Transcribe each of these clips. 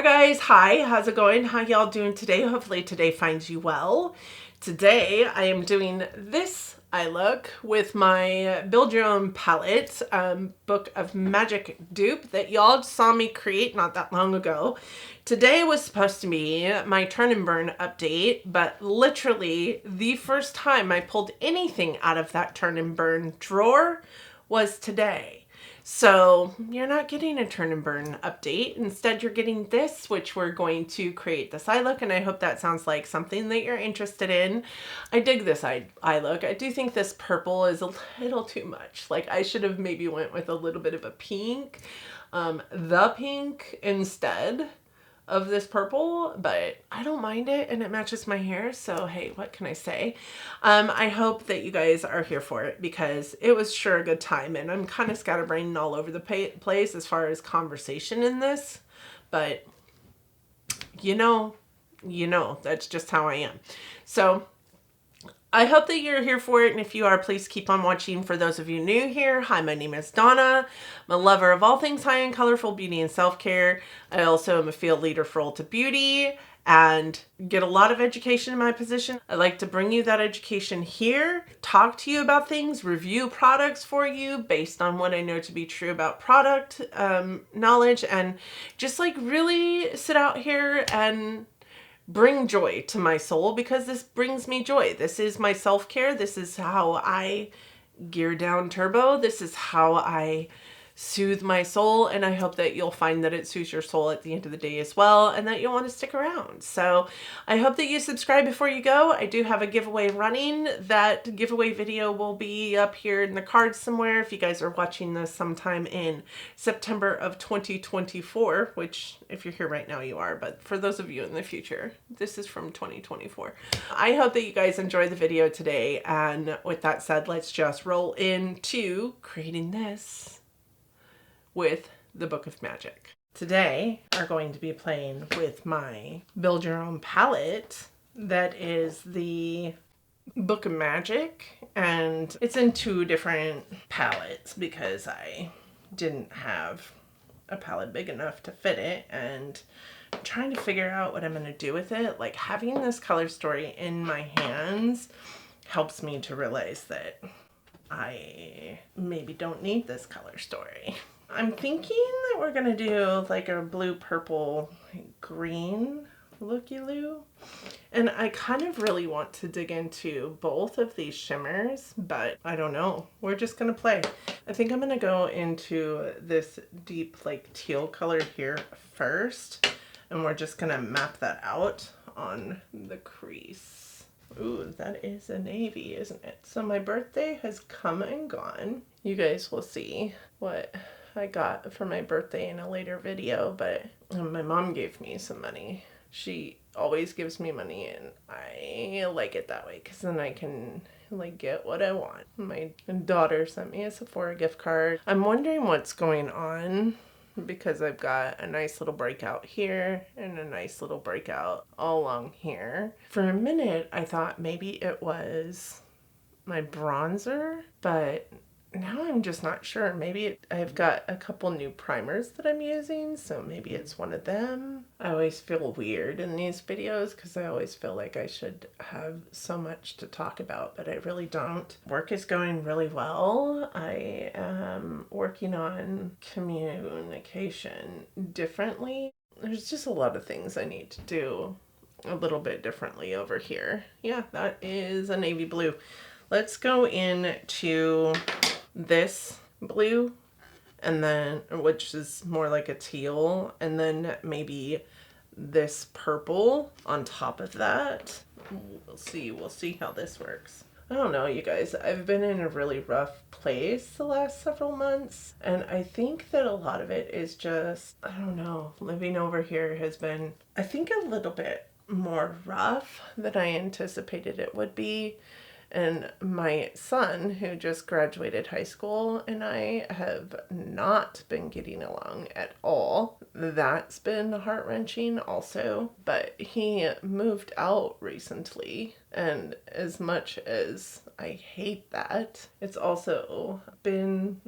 Hi guys, hi, how's it going? How y'all doing today? Hopefully today finds you well. Today I am doing this eye look with my Build Your Own Palette Book of Magic dupe that y'all saw me create not that long ago. Today was supposed to be my turn and burn update, but literally the first time I pulled anything out of that turn and burn drawer was today. So you're not getting a turn and burn update. Instead, you're getting this, which we're going to create this eye look. And I hope that sounds like something that you're interested in. I dig this eye look. I do think this purple is a little too much. Like I should have maybe went with a little bit of a pink, the pink instead of this purple, but I don't mind it and it matches my hair, so hey, what can I say? I hope that you guys are here for it because it was sure a good time, and I'm kind of scatterbrained all over the place as far as conversation in this, but you know, that's just how I am. So I hope that you're here for it, and if you are, please keep on watching. For those of you new here, hi, my name is Donna. I'm a lover of all things high and colorful beauty and self-care. I also am a field leader for Ulta Beauty and get a lot of education in my position. I like to bring you that education here, talk to you about things, review products for you based on what I know to be true about product knowledge, and just like really sit out here and bring joy to my soul because this brings me joy. This is my self-care. This is how I gear down turbo. This is how I soothe my soul, and I hope that you'll find that it soothes your soul at the end of the day as well, and that you'll want to stick around. So I hope that you subscribe before you go. I do have a giveaway running. That giveaway video will be up here in the cards somewhere if you guys are watching this sometime in September of 2024, which if you're here right now you are, but for those of you in the future, this is from 2024. I hope that you guys enjoy the video today, and with that said, let's just roll into creating this with the Book of Magic. Today, we're going to be playing with my Build Your Own palette that is the Book of Magic, and it's in two different palettes because I didn't have a palette big enough to fit it, and I'm trying to figure out what I'm going to do with it. Like having this color story in my hands helps me to realize that I maybe don't need this color story. I'm thinking that we're gonna do like a blue, purple, green looky-loo. And I kind of really want to dig into both of these shimmers, but I don't know. We're just gonna play. I think I'm gonna go into this deep like teal color here first, and we're just gonna map that out on the crease. Ooh, that is a navy, isn't it? So my birthday has come and gone. You guys will see what I got for my birthday in a later video, but my mom gave me some money. She always gives me money, and I like it that way because then I can like get what I want. My daughter sent me a Sephora gift card. I'm wondering what's going on because I've got a nice little breakout here and a nice little breakout all along here. For a minute, I thought maybe it was my bronzer, but now I'm just not sure. Maybe I've got a couple new primers that I'm using, so maybe it's one of them. I always feel weird in these videos because I always feel like I should have so much to talk about, but I really don't. Work is going really well. I am working on communication differently. There's just a lot of things I need to do a little bit differently over here. Yeah, that is a navy blue. Let's go into this blue, and then which is more like a teal, and then maybe this purple on top of that. We'll see how this works. I don't know, you guys. I've been in a really rough place the last several months, and I think that a lot of it is just, I don't know, living over here has been, I think, a little bit more rough than I anticipated it would be. And my son, who just graduated high school, and I have not been getting along at all. That's been heart-wrenching also, but he moved out recently, and as much as I hate that, it's also been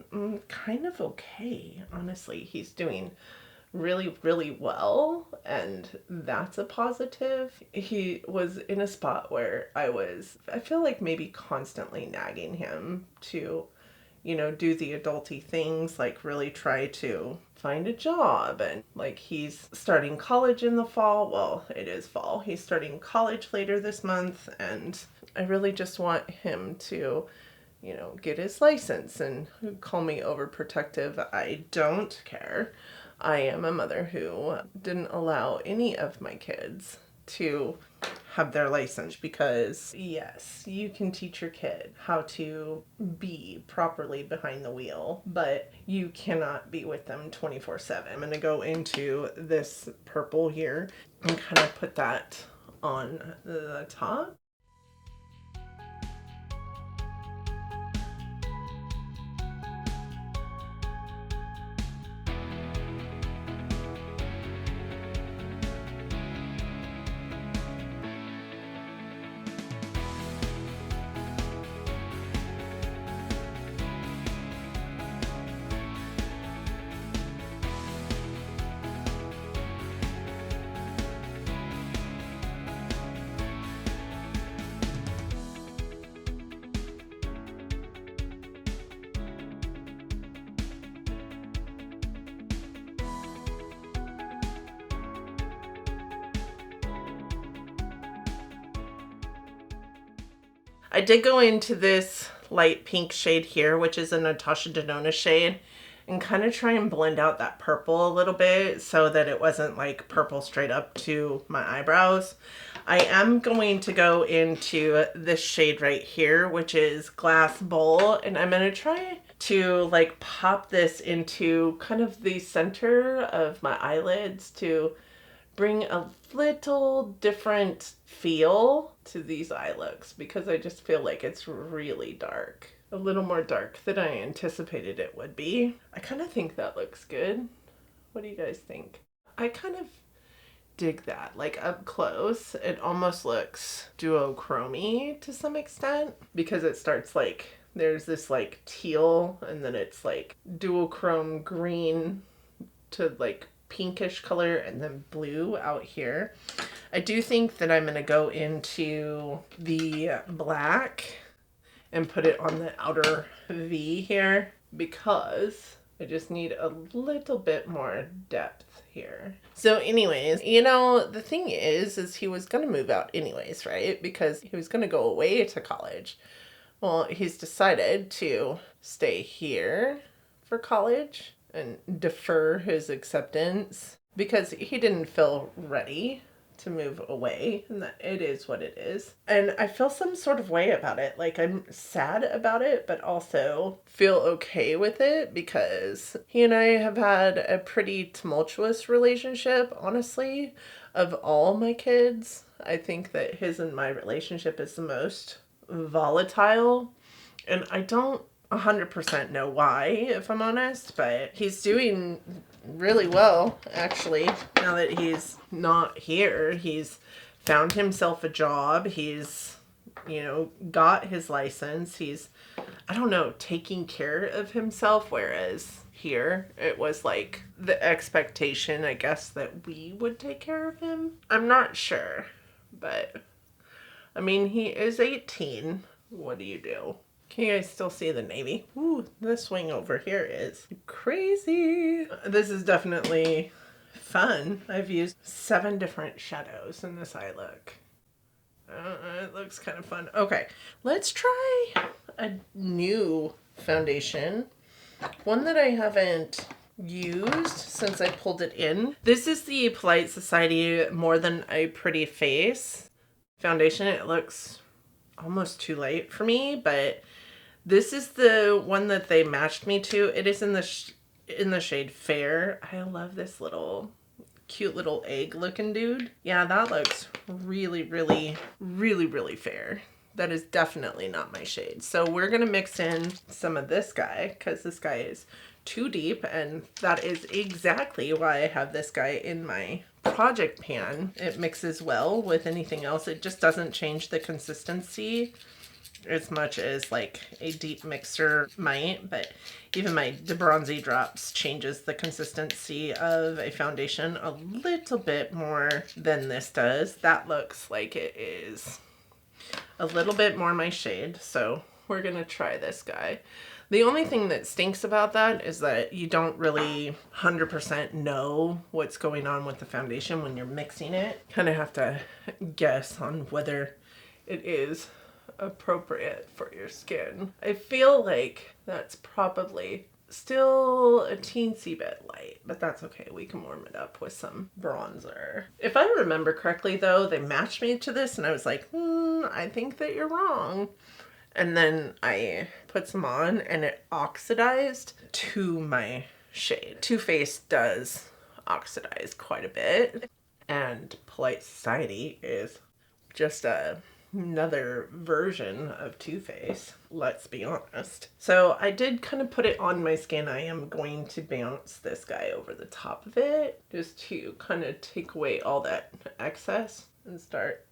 kind of okay, honestly. He's doing really, really well, and that's a positive. He was in a spot where I feel like maybe constantly nagging him to, you know, do the adulty things, like really try to find a job. And like, he's starting college in the fall. Well, it is fall. He's starting college later this month, and I really just want him to, you know, get his license. And call me overprotective, I don't care. I am a mother who didn't allow any of my kids to have their license, because yes, you can teach your kid how to be properly behind the wheel, but you cannot be with them 24/7. I'm going to go into this purple here and kind of put that on the top. I did go into this light pink shade here, which is a Natasha Denona shade, and kind of try and blend out that purple a little bit so that it wasn't like purple straight up to my eyebrows. I am going to go into this shade right here, which is Glass Bowl, and I'm going to try to like pop this into kind of the center of my eyelids to bring a little different feel to these eye looks, because I just feel like it's really dark. A little more dark than I anticipated it would be. I kind of think that looks good. What do you guys think? I kind of dig that. Like up close, it almost looks duochrome-y to some extent, because it starts like, there's this like teal, and then it's like duochrome green to like pinkish color, and then blue out here. I do think that I'm going to go into the black and put it on the outer V here, because I just need a little bit more depth here. So anyways, you know, the thing is he was going to move out anyways, right? Because he was going to go away to college. Well, he's decided to stay here for college and defer his acceptance because he didn't feel ready to move away, and that it is what it is. And I feel some sort of way about it. Like, I'm sad about it, but also feel okay with it, because he and I have had a pretty tumultuous relationship, honestly. Of all my kids, I think that his and my relationship is the most volatile, and I don't 100% know why, if I'm honest, but he's doing really well, actually. Now that he's not here, he's found himself a job. He's, you know, got his license. He's, I don't know, taking care of himself, whereas here it was like the expectation, I guess, that we would take care of him. I'm not sure, but I mean, he is 18. What do you do? Can you guys still see the navy? Ooh, the swing over here is crazy. This is definitely fun. I've used 7 different shadows in this eye look. It looks kind of fun. Okay, let's try a new foundation. One that I haven't used since I pulled it in. This is the Polite Society More Than a Pretty Face foundation. It looks almost too light for me, but this is the one that they matched me to. It is in the shade Fair. I love this little cute little egg looking dude. Yeah, that looks really, really, really, really fair. That is definitely not my shade. So we're gonna mix in some of this guy, because this guy is too deep, and that is exactly why I have this guy in my project pan. It mixes well with anything else. It just doesn't change the consistency as much as like a deep mixer might, but even my De Bronzy Drops changes the consistency of a foundation a little bit more than this does. That looks like it is a little bit more my shade, so we're gonna try this guy. The only thing that stinks about that is that you don't really 100% know what's going on with the foundation when you're mixing it. Kind of have to guess on whether it is appropriate for your skin. I feel like that's probably still a teensy bit light, but that's okay. We can warm it up with some bronzer. If I remember correctly though, they matched me to this and I was like, I think that you're wrong. And then I put some on and it oxidized to my shade. Too Faced does oxidize quite a bit, and Polite Society is just another version of Too Faced, let's be honest. So I did kind of put it on my skin. I am going to bounce this guy over the top of it just to kind of take away all that excess and start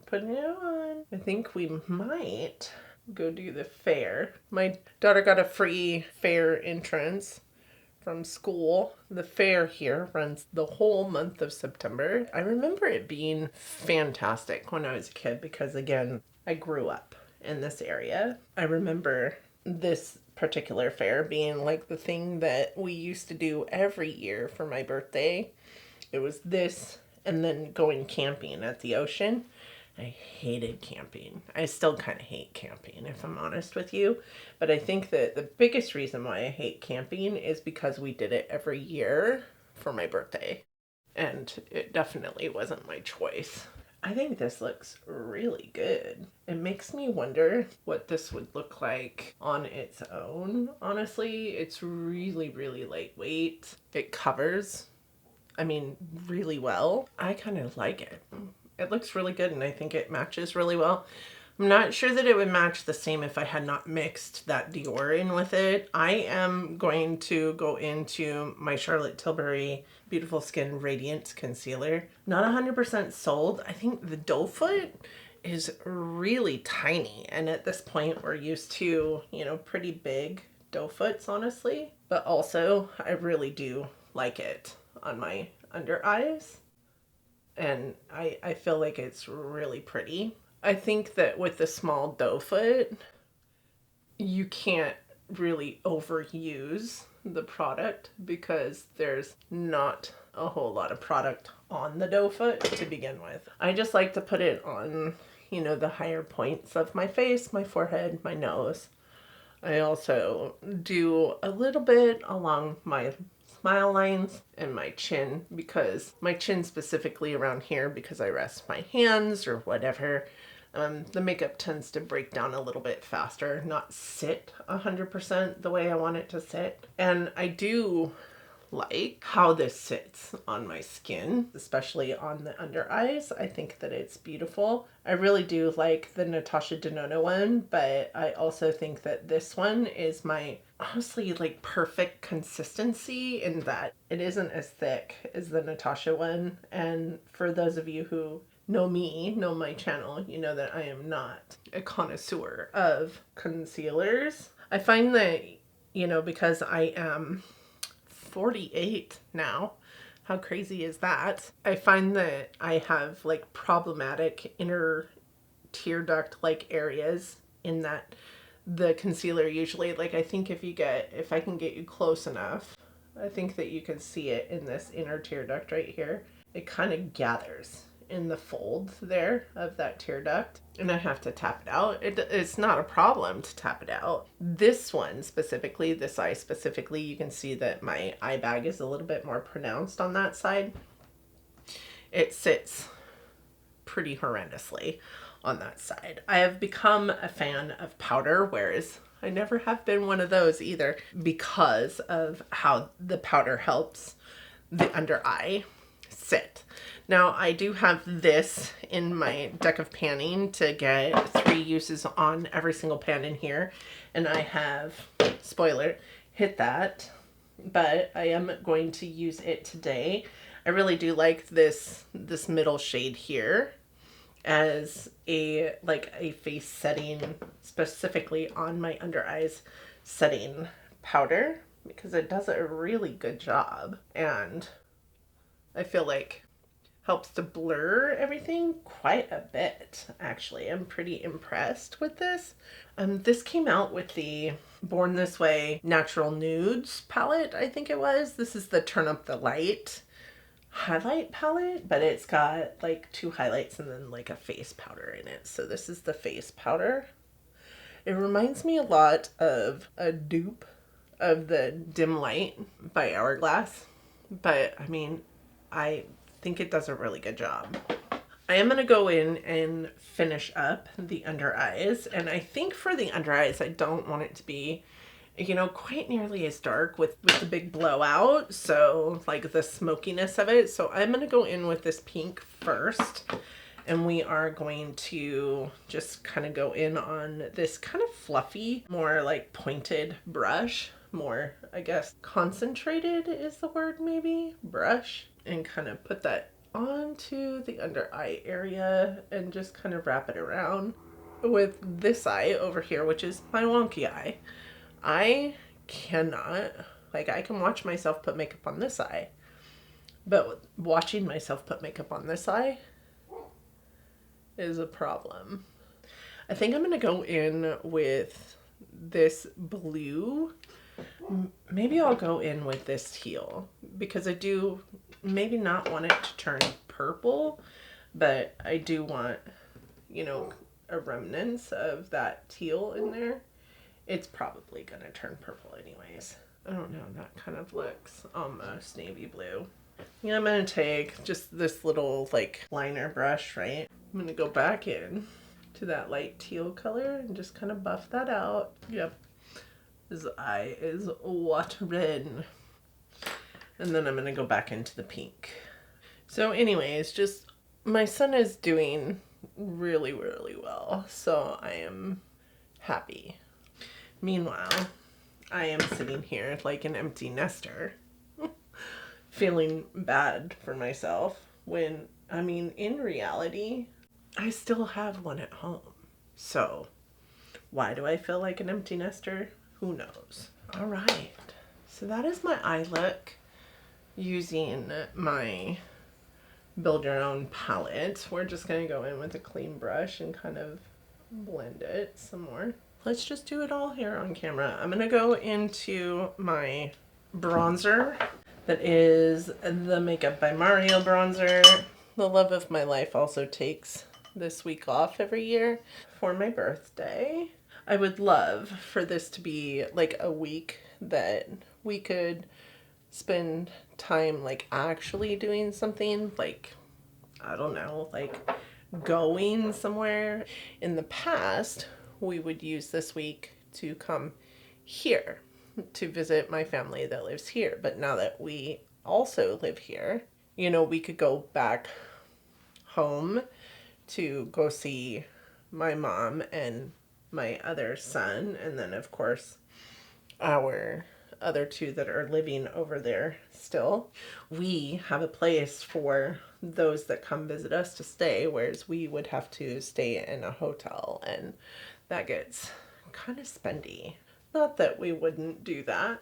putting it on. I think we might go do the fair. My daughter got a free fair entrance from school. The fair here runs the whole month of September. I remember it being fantastic when I was a kid because, again, I grew up in this area. I remember this particular fair being like the thing that we used to do every year for my birthday. It was this and then going camping at the ocean. I hated camping. I still kind of hate camping, if I'm honest with you. But I think that the biggest reason why I hate camping is because we did it every year for my birthday. And it definitely wasn't my choice. I think this looks really good. It makes me wonder what this would look like on its own. Honestly, it's really, really lightweight. It covers, I mean, really well. I kind of like it. It looks really good and I think it matches really well. I'm not sure that it would match the same if I had not mixed that Dior in with it. I am going to go into my Charlotte Tilbury Beautiful Skin Radiant Concealer. Not 100% sold. I think the doe foot is really tiny. And at this point we're used to, you know, pretty big doe foots, honestly. But also I really do like it on my under eyes. And I feel like it's really pretty. I think that with the small doe foot, you can't really overuse the product because there's not a whole lot of product on the doe foot to begin with. I just like to put it on, you know, the higher points of my face, my forehead, my nose. I also do a little bit along my smile lines and my chin, because my chin specifically around here, because I rest my hands or whatever, the makeup tends to break down a little bit faster, not sit 100% the way I want it to sit. And I do like how this sits on my skin, especially on the under eyes. I think that it's beautiful. I really do like the Natasha Denona one, but I also think that this one is my, honestly, like perfect consistency in that it isn't as thick as the Natasha one. And for those of you who know me, know my channel, you know that I am not a connoisseur of concealers. I find that, you know, because I am 48 now. How crazy is that? I find that I have like problematic inner tear duct like areas in that the concealer usually, like I think if I can get you close enough, I think that you can see it in this inner tear duct right here. It kind of gathers in the fold there of that tear duct and I have to tap it out. It's not a problem to tap it out. This one specifically, this eye specifically, you can see that my eye bag is a little bit more pronounced on that side. It sits pretty horrendously on that side. I have become a fan of powder, whereas I never have been one of those either, because of how the powder helps the under eye sit. Now I do have this in my deck of panning to get 3 uses on every single pan in here, and I have, spoiler, hit that, but I am going to use it today. I really do like this middle shade here. as a face setting, specifically on my under eyes setting powder, because it does a really good job, and I feel like helps to blur everything quite a bit, actually. I'm pretty impressed with this. This came out with the Born This Way Natural Nudes palette, I think it was. This is the Turn Up the Light highlight palette, but it's got like 2 highlights and then like a face powder in it. So this is the face powder. It reminds me a lot of a dupe of the Dim Light by Hourglass, but I mean, I think it does a really good job. I am going to go in and finish up the under eyes, and I think for the under eyes I don't want it to be, you know, quite nearly as dark with the big blowout, so like the smokiness of it. So I'm going to go in with this pink first, and we are going to just kind of go in on this kind of fluffy, more like pointed brush, more, I guess, concentrated is the word, maybe, brush, and kind of put that onto the under eye area and just kind of wrap it around. With this eye over here, which is my wonky eye, I cannot, like, I can watch myself put makeup on this eye, but watching myself put makeup on this eye is a problem. I think I'm going to go in with this blue. Maybe I'll go in with this teal, because I do maybe not want it to turn purple, but I do want, you know, a remnants of that teal in there. It's probably going to turn purple anyways. I don't know, that kind of looks almost navy blue. Yeah, I'm going to take just this little like liner brush, right? I'm going to go back in to that light teal color and just kind of buff that out. Yep. His eye is watering. And then I'm going to go back into the pink. So anyways, just my son is doing really, really well. So I am happy. Meanwhile, I am sitting here like an empty nester, feeling bad for myself when, I mean, in reality, I still have one at home. So why do I feel like an empty nester? Who knows? All right. So that is my eye look using my Build Your Own palette. We're just going to go in with a clean brush and kind of blend it some more. Let's just do it all here on camera. I'm going to go into my bronzer. That is the Makeup by Mario bronzer. The love of my life also takes this week off every year for my birthday. I would love for this to be like a week that we could spend time like actually doing something, like, I don't know, like going somewhere. In the past, we would use this week to come here to visit my family that lives here. But now that we also live here, you know, we could go back home to go see my mom and my other son, and then of course our other 2 that are living over there still. We have a place for those that come visit us to stay, whereas we would have to stay in a hotel, and that gets kind of spendy. Not that we wouldn't do that.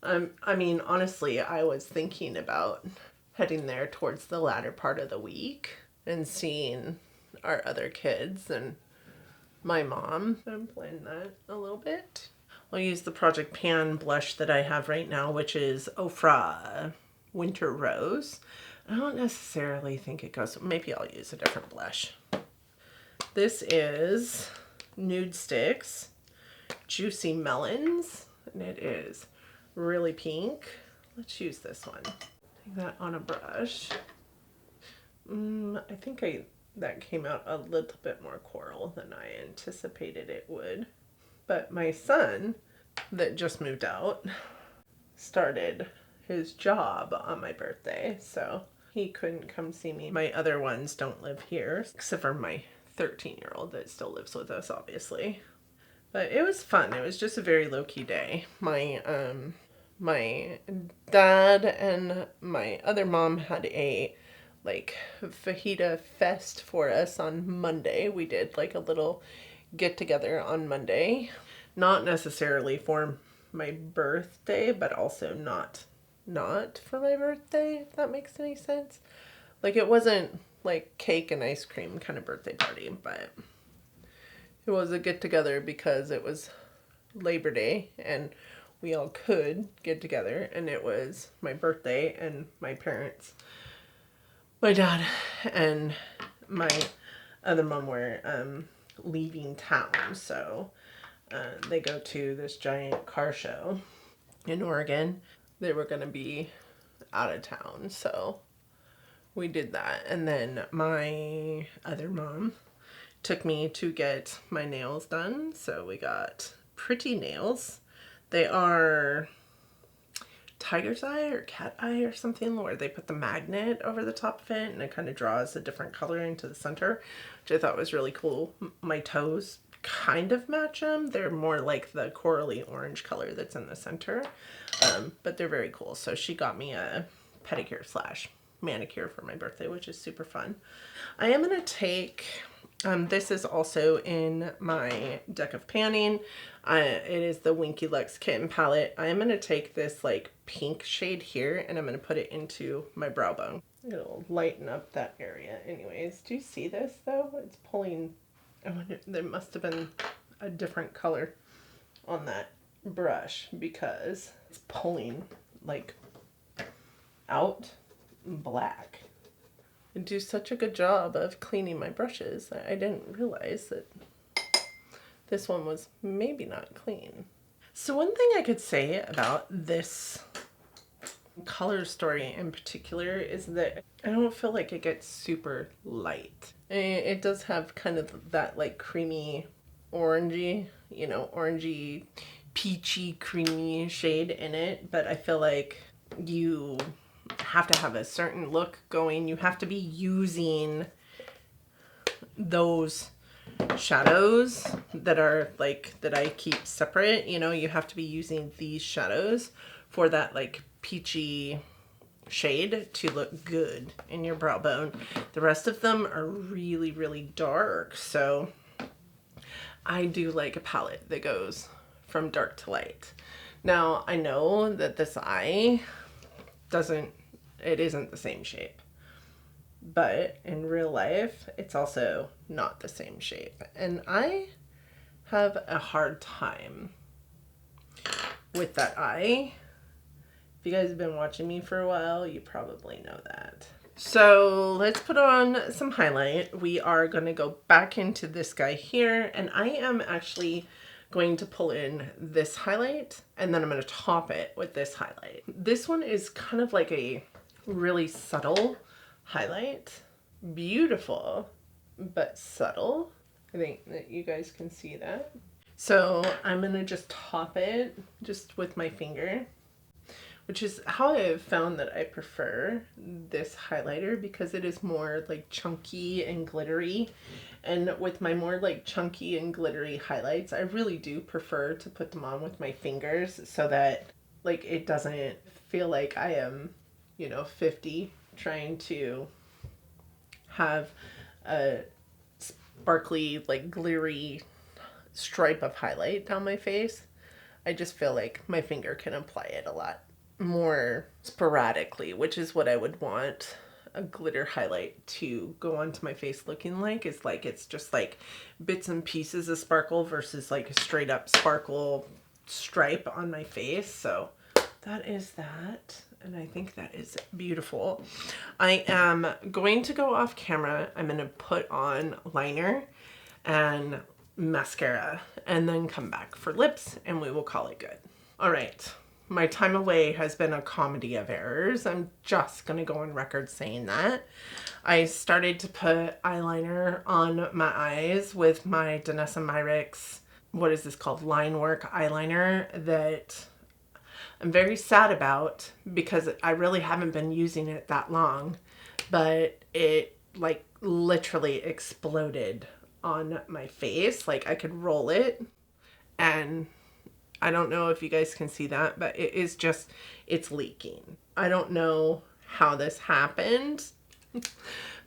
I mean, honestly, I was thinking about heading there towards the latter part of the week and seeing our other kids and my mom. I'm playing that a little bit. I'll use the Project Pan blush that I have right now, which is Ofra Winter Rose. I don't necessarily think it goes, maybe I'll use a different blush. This is Nude Sticks Juicy Melons, and it is really pink. Let's use this one. Take that on a brush. I think that came out a little bit more coral than I anticipated it would. But my son, that just moved out, started his job on my birthday, so he couldn't come see me. My other ones don't live here, except for my 13-year-old that still lives with us, obviously. But it was fun. It was just a very low-key day. My dad and my other mom had a like fajita fest for us on Monday. We did like a little get together on Monday. Not necessarily for my birthday, but also not for my birthday, if that makes any sense. Like, it wasn't like cake and ice cream kind of birthday party, but it was a get together because it was Labor Day and we all could get together, and it was my birthday, and my parents, my dad and my other mom were leaving town, so they go to this giant car show in Oregon. They were going to be out of town, so we did that. And then my other mom took me to get my nails done, so we got pretty nails. They are tiger's eye or cat eye or something, where they put the magnet over the top of it and it kind of draws a different color into the center, which I thought was really cool. My toes kind of match them. They're more like the corally orange color that's in the center, but they're very cool. So she got me a pedicure slash manicure for my birthday, which is super fun. I am going to take, this is also in my deck of panning. It is the Winky Lux Kitten palette. I am going to take this like pink shade here and I'm going to put it into my brow bone. It'll lighten up that area. Anyways, do you see this though? It's pulling, I wonder, there must have been a different color on that brush because it's pulling like out black. I do such a good job of cleaning my brushes that I didn't realize that this one was maybe not clean. So one thing I could say about this color story in particular is that I don't feel like it gets super light. It does have kind of that like creamy orangey, you know, orangey, peachy, creamy shade in it, but I feel like you have to have a certain look going. You have to be using those shadows that are like, that I keep separate, you know, you have to be using these shadows for that like peachy shade to look good in your brow bone. The rest of them are really, really dark. So I do like a palette that goes from dark to light. Now I know that this eye it isn't the same shape, but in real life it's also not the same shape, and I have a hard time with that eye. If you guys have been watching me for a while, you probably know that. So let's put on some highlight. We are going to go back into this guy here, and I am actually going to pull in this highlight and then I'm going to top it with this highlight. This one is kind of like a really subtle highlight. Beautiful, but subtle. I think that you guys can see that. So I'm going to just top it just with my finger, which is how I have found that I prefer this highlighter, because it is more like chunky and glittery. And with my more like chunky and glittery highlights, I really do prefer to put them on with my fingers so that like it doesn't feel like I am, you know, 50 trying to have a sparkly, like glittery stripe of highlight down my face. I just feel like my finger can apply it a lot more sporadically, which is what I would want a glitter highlight to go onto my face looking like. Is like it's just like bits and pieces of sparkle versus like a straight up sparkle stripe on my face. So that is that, and I think that is beautiful. I am going to go off camera. I'm going to put on liner and mascara and then come back for lips and we will call it good. All right. My time away has been a comedy of errors. I'm just going to go on record saying that. I started to put eyeliner on my eyes with my Danessa Myricks, what is this called? Line Work eyeliner that I'm very sad about because I really haven't been using it that long, but it like literally exploded on my face. Like I could roll it, and I don't know if you guys can see that, but it is just, it's leaking. I don't know how this happened.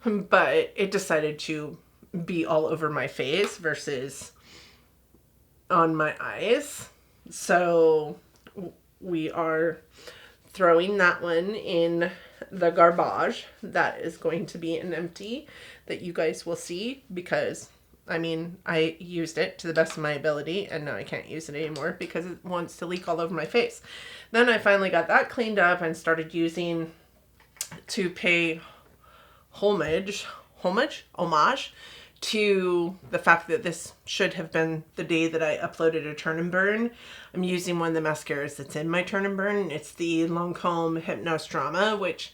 but it decided to be all over my face versus on my eyes. So we are throwing that one in the garbage. That is going to be an empty that you guys will see, because I mean, I used it to the best of my ability and now I can't use it anymore because it wants to leak all over my face. Then I finally got that cleaned up and started using to pay homage to the fact that this should have been the day that I uploaded a turn and burn. I'm using one of the mascaras that's in my turn and burn. It's the Lancome Hypnose Drama, which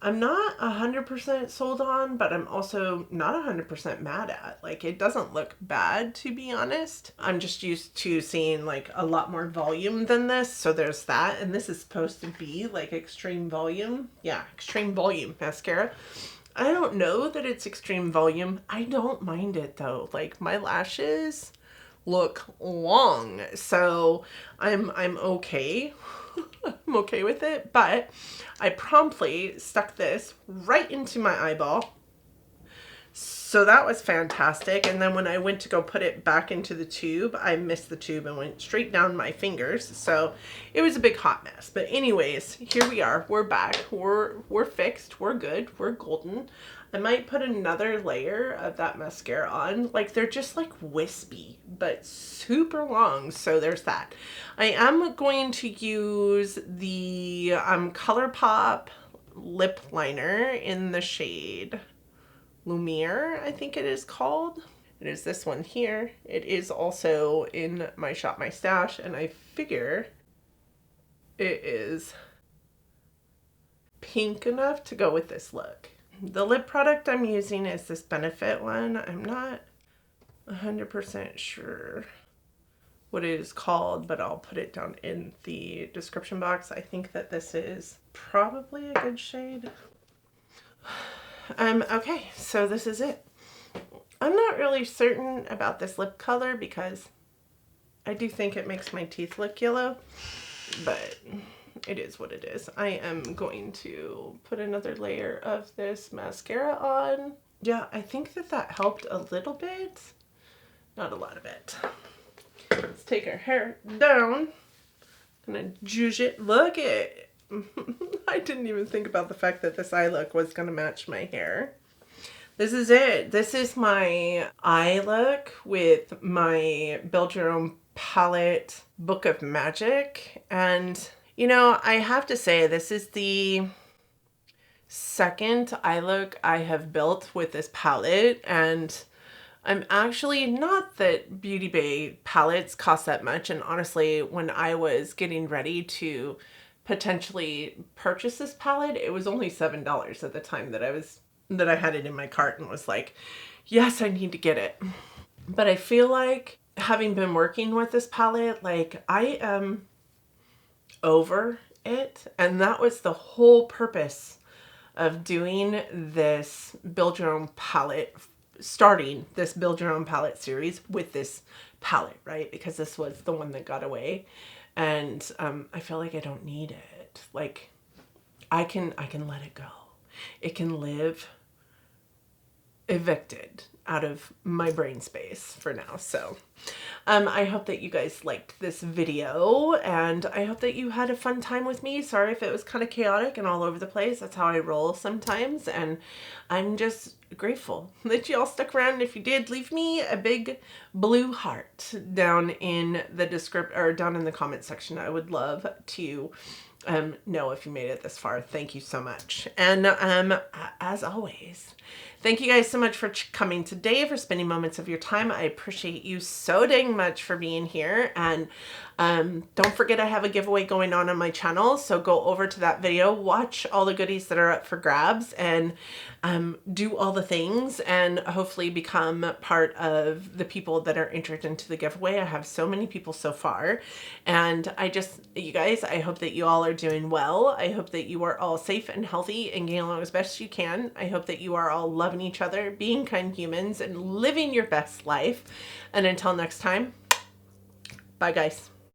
I'm not 100% sold on, but I'm also not 100% mad at. Like, it doesn't look bad, to be honest. I'm just used to seeing like a lot more volume than this, so there's that. And this is supposed to be like extreme volume. Yeah, extreme volume mascara. I don't know that it's extreme volume. I don't mind it though. Like, my lashes look long, so I'm okay. I'm okay with it, but I promptly stuck this right into my eyeball. So that was fantastic. And then when I went to go put it back into the tube, I missed the tube and went straight down my fingers. So it was a big hot mess. But anyways, here we are. We're back. We're fixed. We're good. We're golden. I might put another layer of that mascara on. Like, they're just like wispy, but super long. So there's that. I am going to use the ColourPop lip liner in the shade Lumiere, I think it is called. It is this one here. It is also in my Shop My Stash, and I figure it is pink enough to go with this look. The lip product I'm using is this Benefit one. I'm not 100% sure what it is called, but I'll put it down in the description box. I think that this is probably a good shade. Okay, so this is it. I'm not really certain about this lip color because I do think it makes my teeth look yellow, but it is what it is. I am going to put another layer of this mascara on. Yeah, I think that helped a little bit. Not a lot of it. Let's take our hair down. I'm gonna juice it. Look at it. I didn't even think about the fact that this eye look was gonna match my hair. This is it. This is my eye look with my Build Your Own Palette Book of Magic. And you know, I have to say, this is the second eye look I have built with this palette, and I'm actually, not that Beauty Bay palettes cost that much, and honestly, when I was getting ready to potentially purchase this palette, it was only $7 at the time that I had it in my cart and was like, yes, I need to get it. But I feel like, having been working with this palette, like, I am over it, and that was the whole purpose of doing this Build Your Own Palette, starting this Build Your Own Palette series with this palette, right? Because this was the one that got away, and I feel like I don't need it. Like, I can let it go. It can live evicted out of my brain space for now. So I hope that you guys liked this video, and I hope that you had a fun time with me. Sorry if it was kind of chaotic and all over the place. That's how I roll sometimes, and I'm just grateful that you all stuck around. If you did, leave me a big blue heart down in the description, or down in the comment section. I would love to know if you made it this far. Thank you so much. And as always, thank you guys so much for coming today, for spending moments of your time. I appreciate you so dang much for being here. And don't forget, I have a giveaway going on my channel, so go over to that video, watch all the goodies that are up for grabs, and do all the things, and hopefully become part of the people that are entered into the giveaway. I have so many people so far, and you guys, I hope that you all are doing well. I hope that you are all safe and healthy and getting along as best you can. I hope that you are all loving each other, being kind humans, and living your best life. And until next time, bye guys.